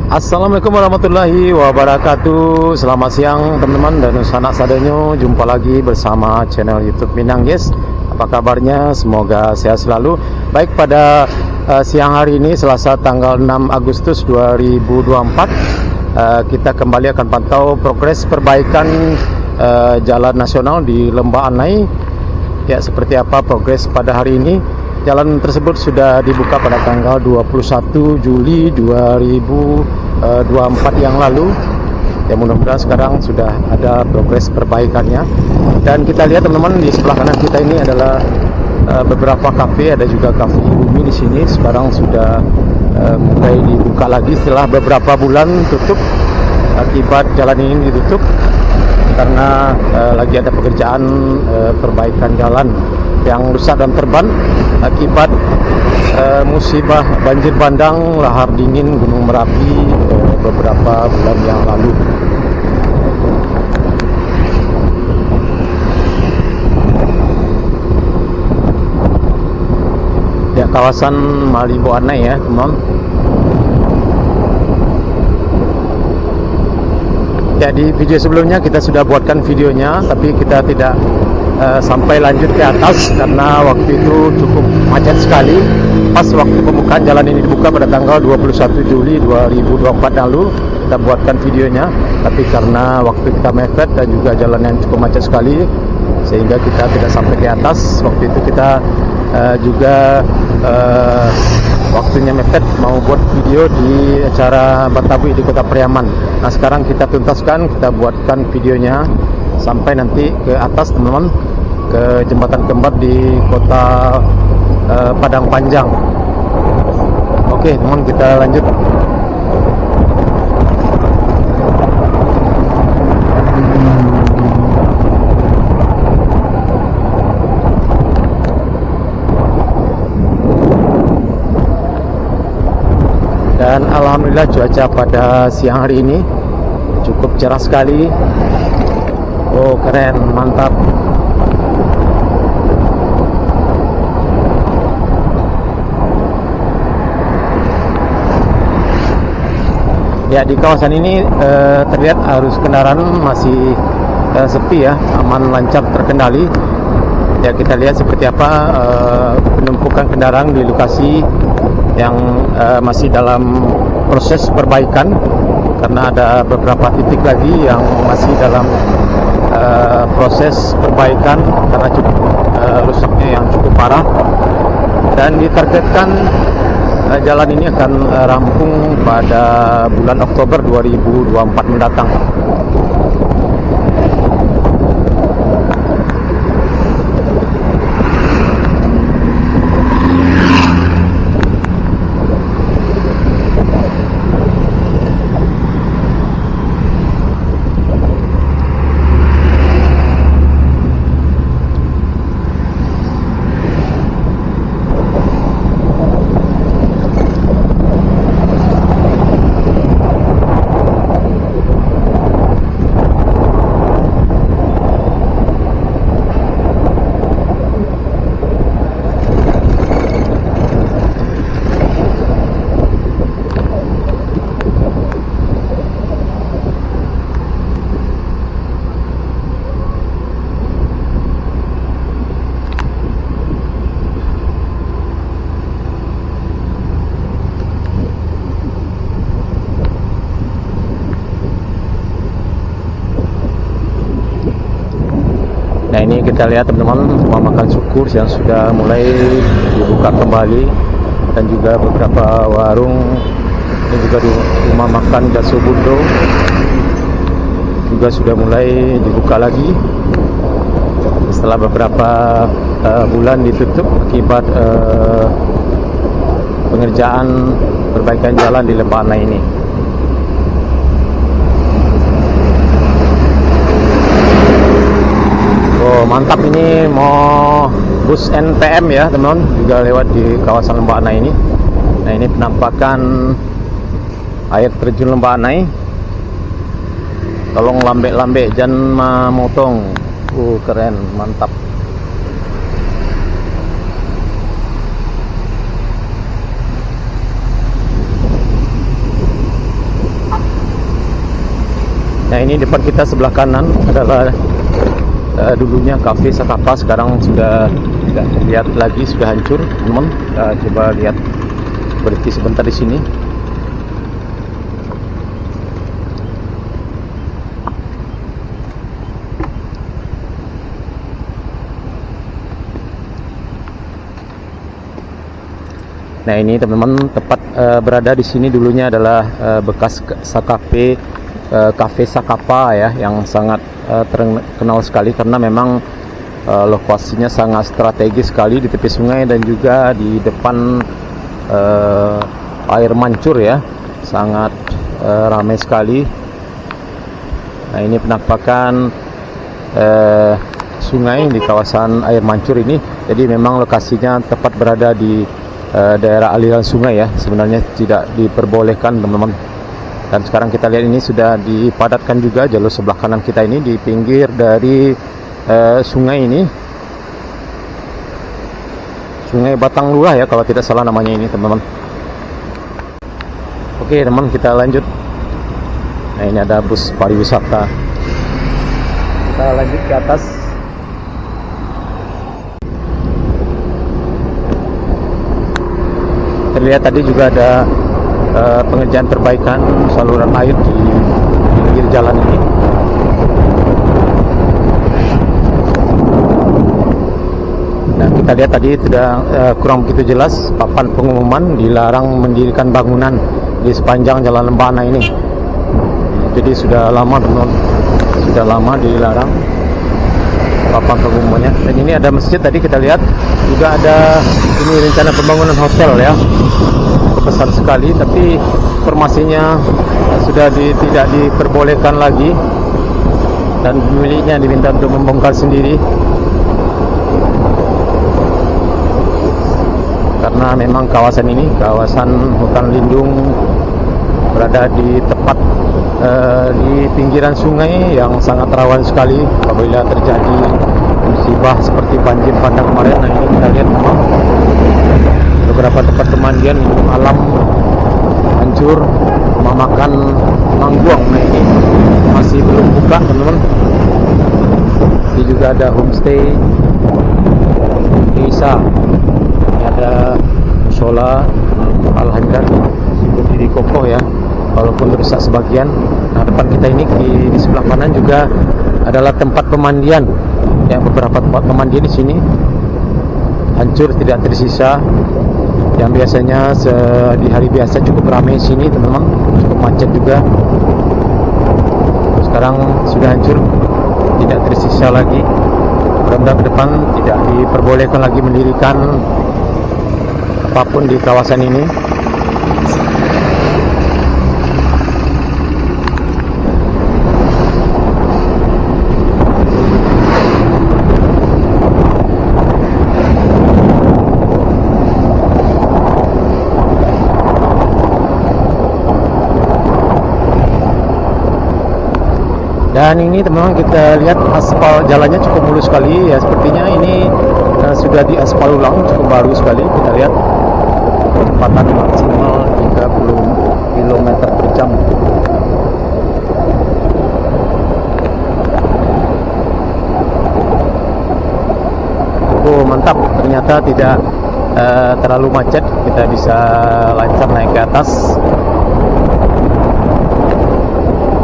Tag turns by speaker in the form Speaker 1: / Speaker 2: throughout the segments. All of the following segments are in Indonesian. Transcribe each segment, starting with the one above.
Speaker 1: Assalamualaikum warahmatullahi wabarakatuh. Selamat siang teman-teman dan sanak sadanyo. Jumpa lagi bersama channel YouTube Minang Yes. Apa kabarnya? Semoga sehat selalu. Baik, pada siang hari ini Selasa tanggal 6 Agustus 2024 kita kembali akan pantau progres perbaikan jalan nasional di Lembah Anai. Ya, seperti apa progres pada hari ini? Jalan tersebut sudah dibuka pada tanggal 21 Juli 2024 yang lalu. Ya, mudah-mudahan sekarang sudah ada progres perbaikannya. Dan kita lihat teman-teman, di sebelah kanan kita ini adalah beberapa kafe, ada juga kafe Bumi di sini. Sekarang sudah mulai dibuka lagi setelah beberapa bulan tutup akibat jalan ini ditutup karena lagi ada pekerjaan perbaikan jalan yang rusak dan terban akibat musibah banjir bandang lahar dingin Gunung Merapi beberapa bulan yang lalu. Ya, kawasan Malibu Anai ya teman. Ya, di video sebelumnya kita sudah buatkan videonya, tapi kita tidak sampai lanjut ke atas karena waktu itu cukup macet sekali. Pas waktu pembukaan jalan ini dibuka pada tanggal 21 Juli 2024 lalu kita buatkan videonya, tapi karena waktu kita mepet dan juga jalan yang cukup macet sekali sehingga kita tidak sampai ke atas. Waktu itu kita juga waktunya mepet mau buat video di acara Batawi di Kota Priaman. Nah, sekarang kita tuntaskan, kita buatkan videonya sampai nanti ke atas teman-teman, ke jembatan kembar di Kota Padang Panjang. Oke teman, kita lanjut. Dan alhamdulillah cuaca pada siang hari ini cukup cerah sekali. Oh, keren, mantap. Ya, di kawasan ini terlihat arus kendaraan masih sepi ya, aman, lancar, terkendali. Ya, kita lihat seperti apa penumpukan kendaraan di lokasi yang masih dalam proses perbaikan karena ada beberapa titik lagi yang masih dalam proses perbaikan karena cukup rusaknya yang cukup parah, dan ditargetkan jalan ini akan rampung pada bulan Oktober 2024 mendatang. Nah, ini kita lihat teman-teman, rumah makan Syukur yang sudah mulai dibuka kembali, dan juga beberapa warung. Ini juga rumah makan Daso Bundo juga sudah mulai dibuka lagi setelah beberapa bulan ditutup akibat pengerjaan perbaikan jalan di Lembah Anai ini. Oh, mantap, ini mau bus NPM ya teman-teman, juga lewat di kawasan Lembah Anai ini. Nah, ini penampakan air terjun Lembah Anai. Tolong lambe-lambe, jangan motong. Keren, mantap. Nah, ini depan kita sebelah kanan adalah dulunya Cafe Sakapa, sekarang sudah tidak terlihat lagi, sudah hancur, teman. Coba lihat, berhenti sebentar di sini. Nah, ini teman-teman, tepat berada di sini dulunya adalah bekas Cafe Sakapa ya, yang sangat terkenal sekali karena memang lokasinya sangat strategis sekali di tepi sungai dan juga di depan air mancur ya, sangat ramai sekali. Nah, ini penampakan sungai di kawasan air mancur ini. Jadi memang lokasinya tepat berada di daerah aliran sungai ya, sebenarnya tidak diperbolehkan teman-teman. Dan sekarang kita lihat ini sudah dipadatkan juga jalur sebelah kanan kita ini di pinggir dari sungai ini, Sungai Batang Lurah ya kalau tidak salah namanya ini teman-teman. Oke teman, kita lanjut. Nah, ini ada bus pariwisata. Kita lanjut ke atas. Terlihat tadi juga ada pengerjaan perbaikan saluran air di pinggir jalan ini. Nah, kita lihat tadi sudah kurang begitu jelas papan pengumuman dilarang mendirikan bangunan di sepanjang jalan Lembana ini. Jadi sudah lama teman-teman, sudah lama dilarang papan pengumumannya. Dan ini ada masjid tadi kita lihat, juga ada ini rencana pembangunan hotel ya, besar sekali, tapi informasinya sudah tidak diperbolehkan lagi dan pemiliknya diminta untuk membongkar sendiri karena memang kawasan ini kawasan hutan lindung, berada di tepat di pinggiran sungai yang sangat rawan sekali apabila terjadi musibah seperti banjir bandang kemarin. Nah, ini kita lihat memang beberapa tempat pemandian alam hancur, rumah makan Mangguang. Nah, ini masih belum buka teman-teman. Ini juga ada homestay desa, ini ada musola Al-Handar, masih berdiri kokoh ya walaupun rusak sebagian. Nah, depan kita ini di sebelah kanan juga adalah tempat pemandian ya, beberapa tempat pemandian di sini hancur, tidak tersisa. Yang biasanya di hari biasa cukup ramai sini teman-teman, cukup macet juga, sekarang sudah hancur, tidak tersisa lagi. Mudah-mudahan ke depan tidak diperbolehkan lagi mendirikan apapun di kawasan ini. Dan ini teman-teman, kita lihat aspal jalannya cukup mulus sekali ya, sepertinya ini sudah diaspal ulang, cukup baru sekali. Kita lihat kecepatan maksimal 30 km per jam. Oh mantap, ternyata tidak terlalu macet, kita bisa lancar naik ke atas.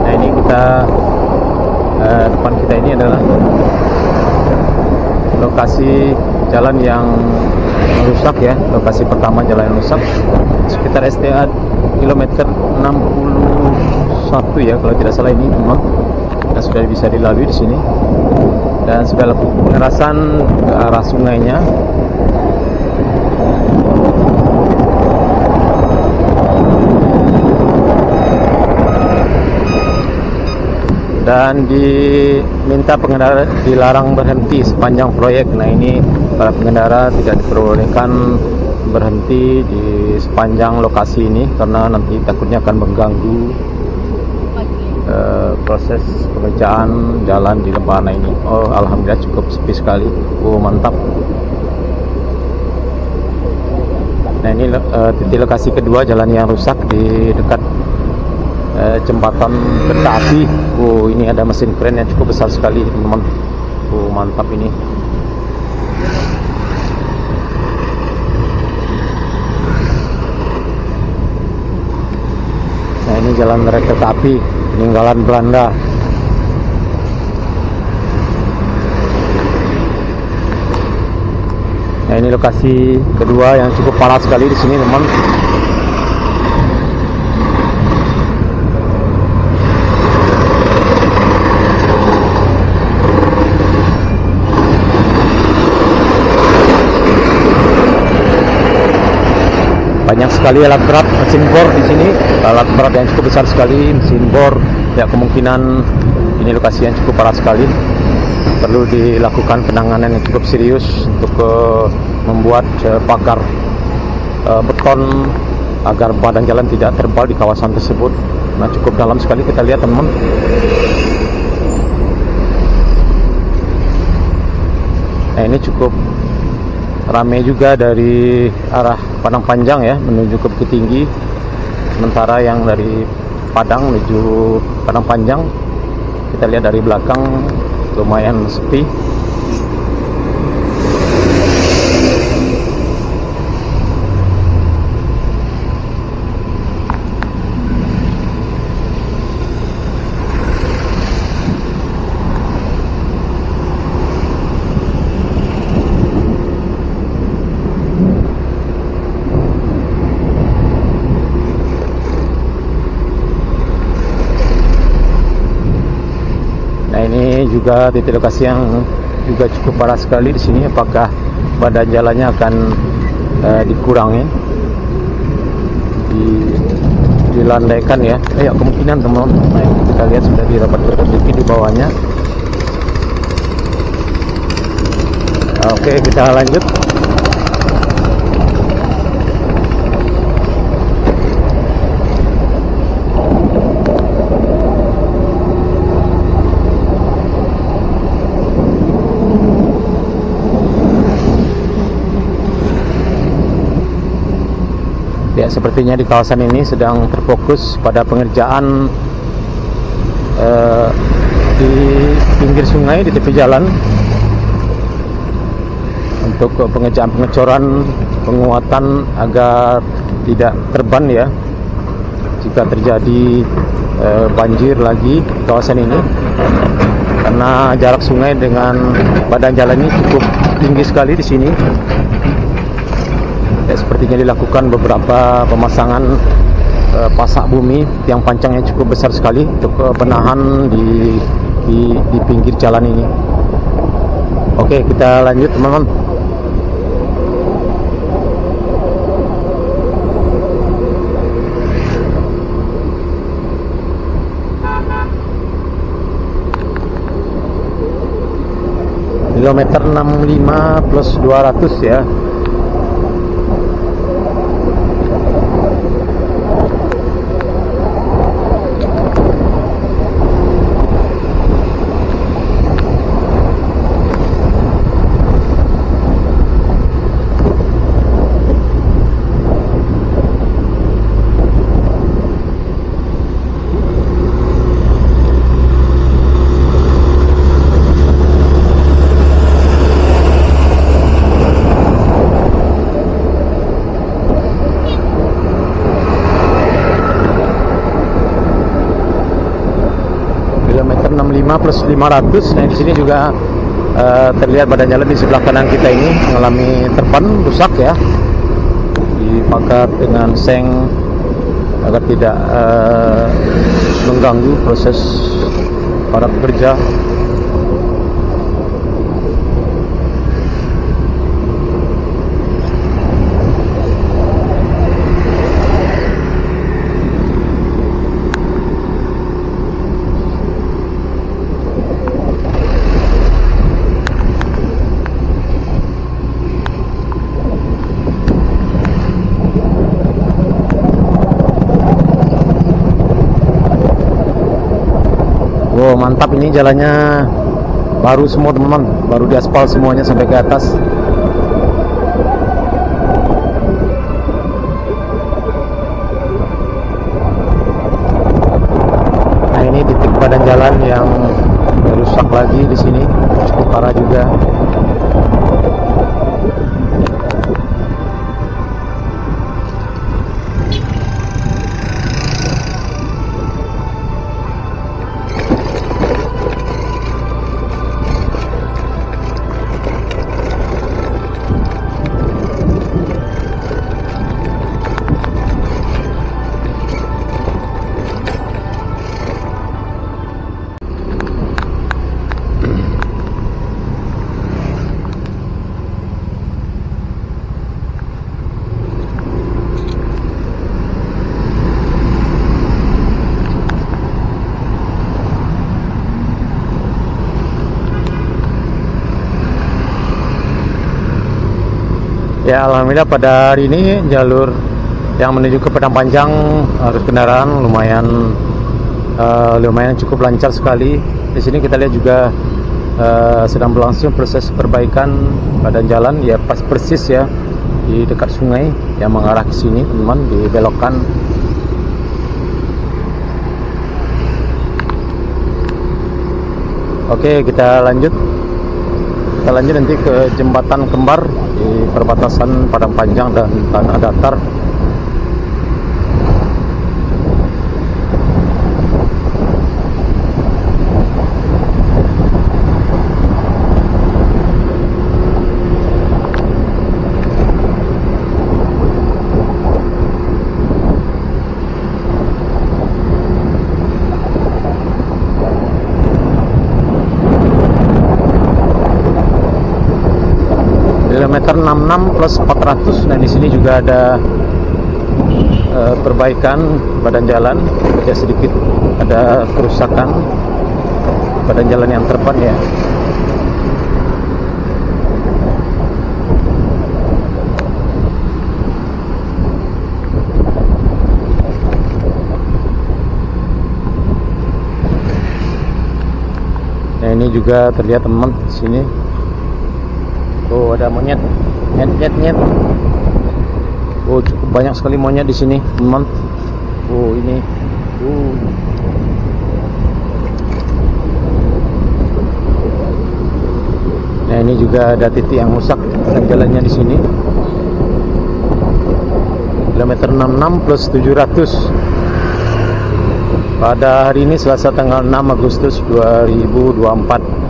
Speaker 1: Nah, ini kita depan kita ini adalah lokasi jalan yang rusak ya, lokasi pertama jalan yang rusak sekitar STA kilometer 61 ya kalau tidak salah ini memang. Nah, sudah bisa dilalui di sini dan sudah pengerasan ke arah sungainya. Dan diminta pengendara dilarang berhenti sepanjang proyek. Nah, ini para pengendara tidak diperbolehkan berhenti di sepanjang lokasi ini karena nanti takutnya akan mengganggu proses pengerjaan jalan di Lembana ini. Oh, alhamdulillah cukup sepi sekali. Oh, mantap. Nah, ini titik lokasi kedua jalan yang rusak di dekat jembatan kereta api. Ini ada mesin kren yang cukup besar sekali, teman-teman. Mantap ini. Nah, ini jalan rel kereta api peninggalan Belanda. Nah, ini lokasi kedua yang cukup parah sekali di sini, teman. Banyak sekali alat berat, mesin bor di sini, alat berat yang cukup besar sekali, mesin bor. Ya, kemungkinan ini lokasi yang cukup parah sekali. Perlu dilakukan penanganan yang cukup serius untuk membuat pagar beton agar badan jalan tidak terbal di kawasan tersebut. Nah, cukup dalam sekali, kita lihat, teman. Nah, ini cukup ramai juga dari arah Padang Panjang ya menuju ke Bukit Tinggi, sementara yang dari Padang menuju Padang Panjang kita lihat dari belakang lumayan sepi. Nah, ini juga titik lokasi yang juga cukup parah sekali di sini. Apakah badan jalannya akan dikurangi, dilandaikan ya? Ya, kemungkinan, teman-teman. Nah, kita lihat sudah dirapat sedikit di bawahnya. Oke, kita lanjut. Ya, sepertinya di kawasan ini sedang terfokus pada pengerjaan di pinggir sungai, di tepi jalan, untuk pengecoran, penguatan agar tidak terban ya jika terjadi banjir lagi di kawasan ini, karena jarak sungai dengan badan jalan ini cukup tinggi sekali di sini. Ya, sepertinya dilakukan beberapa pemasangan pasak bumi yang panjangnya cukup besar sekali untuk penahan di pinggir jalan ini. Oke, kita lanjut, teman-teman. Kilometer 65 plus 200 ya. Kilometer 65 plus 500. Nah, di sini juga terlihat badan jalan di sebelah kanan kita ini mengalami terban rusak ya, dibakar dengan seng agar tidak mengganggu proses para pekerja. Wow, mantap, ini jalannya baru semua, teman-teman, baru diaspal semuanya sampai ke atas. badan jalan yang rusak lagi di sini, cukup parah juga. Ya, alhamdulillah pada hari ini jalur yang menuju ke Padang Panjang arus kendaraan lumayan cukup lancar sekali. Di sini kita lihat juga sedang berlangsung proses perbaikan badan jalan, ya pas persis ya di dekat sungai yang mengarah ke sini, teman-teman, dibelokkan. Oke, kita lanjut nanti ke jembatan kembar di perbatasan Padang Panjang dan Tanah Datar. Kilometer 66 plus 400. Nah, di sini juga ada perbaikan badan jalan, ya sedikit ada kerusakan badan jalan yang terpan ya. Nah, ini juga terlihat, teman, di sini. Oh, ada monyet. Oh, cukup banyak sekali monyet di sini, teman. Oh, ini. Nah, ini juga ada titik yang rusak dan jalannya di sini. Kilometer 66 plus 700. Pada hari ini Selasa tanggal 6 Agustus 2024.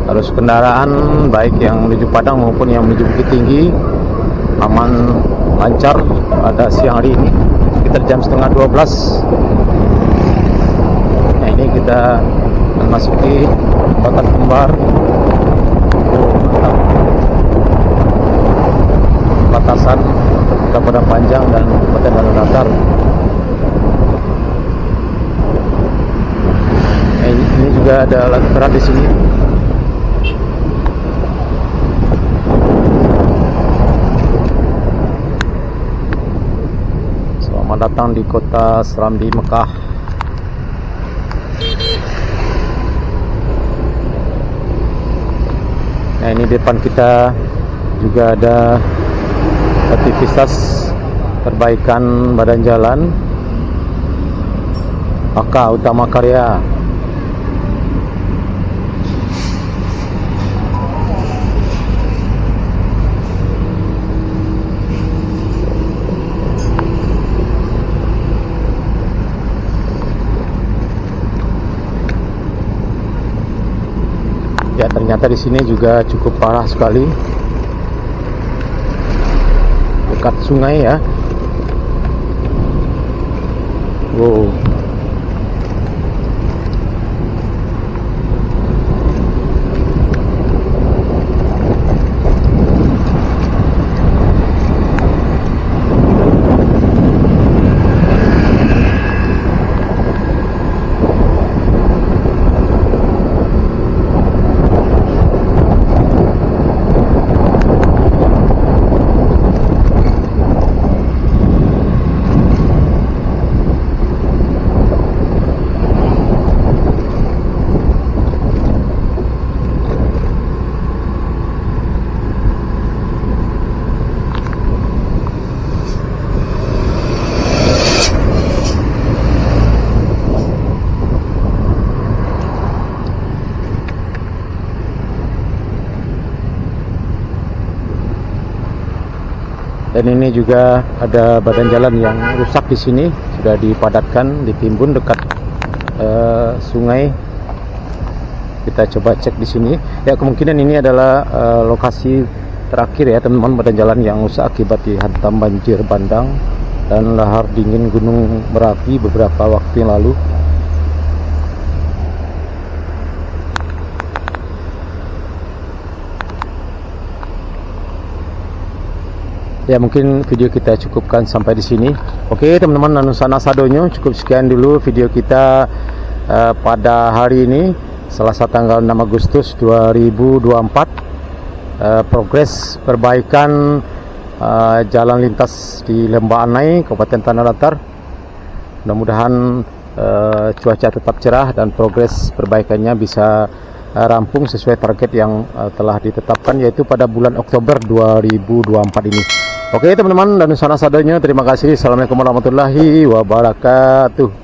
Speaker 1: Arus kendaraan baik yang menuju Padang maupun yang menuju Bukit Tinggi aman, lancar pada siang hari ini sekitar jam setengah 12. Nah, ini kita memasuki jembatan kembar batasan Padang Panjang dan Kabupaten Tanah Datar. Nah, ini juga ada alat berat di sini. Datang di kota Serambi, Mekah. Nah, ini depan kita juga ada aktivitas perbaikan badan jalan Aka Utama Karya. Ya, ternyata di sini juga cukup parah sekali, dekat sungai ya. Wow. Dan ini juga ada badan jalan yang rusak di sini, sudah dipadatkan, ditimbun dekat sungai. Kita coba cek di sini. Ya, kemungkinan ini adalah lokasi terakhir ya teman-teman, badan jalan yang rusak akibat dihantam banjir bandang dan lahar dingin Gunung Merapi beberapa waktu yang lalu. Ya, mungkin video kita cukupkan sampai di sini. Oke teman-teman, Nanusana Sadonyo, cukup sekian dulu video kita pada hari ini, Selasa tanggal 6 Agustus 2024. Progres perbaikan jalan lintas di Lembah Anai, Kabupaten Tanah Datar. Mudah-mudahan cuaca tetap cerah dan progres perbaikannya bisa rampung sesuai target yang telah ditetapkan, yaitu pada bulan Oktober 2024 ini. Oke teman-teman, dan sana sadanya terima kasih. Assalamualaikum warahmatullahi wabarakatuh.